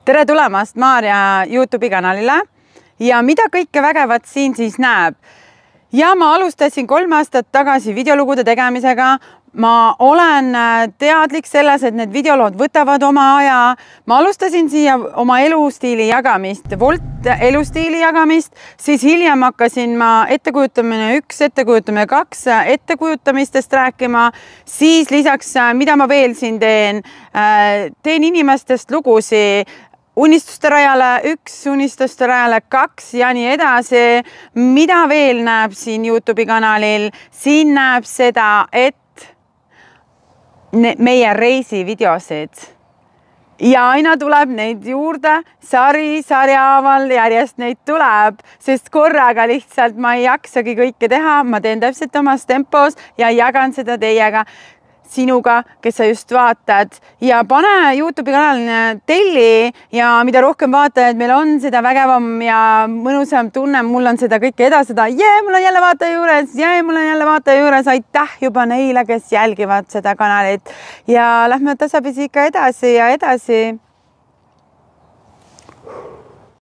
Tere tulemast Maarja YouTube'i kanalile ja mida kõike vägevat siin siis näeb. Ja ma alustasin 3 aastat tagasi videolugude tegemisega. Ma olen teadlik selles, et need videolood võtavad oma aja. Ma alustasin siia oma elustiili jagamist, Volt elustiili jagamist, siis hiljem hakkasin ma ettekujutamine 1, ettekujutamine 2 ettekujutamistest rääkima. Siis lisaks, mida ma veel siin teen inimestest lugusi, unistuste rajale 1, unistuste rajale 2 ja nii edasi. Mida veel näeb siin YouTube'i kanalil? Siin näeb seda, et meie reisivideosid ja aina tuleb neid juurde, sarjahaaval järjest neid tuleb, sest korraga lihtsalt ma ei jaksagi kõike teha, ma teen täpselt omas tempos ja jagan seda teiega, sinuga, kes sa just vaatad ja pane YouTube'i kanalile telli ja mida rohkem vaatajaid meil on, seda vägevam ja mõnusam tunne, mul on seda kõike edastada. Mul on jälle vaataja juures, aitäh juba neile, kes jälgivad seda kanalit ja lähme tasapisi ikka edasi ja edasi.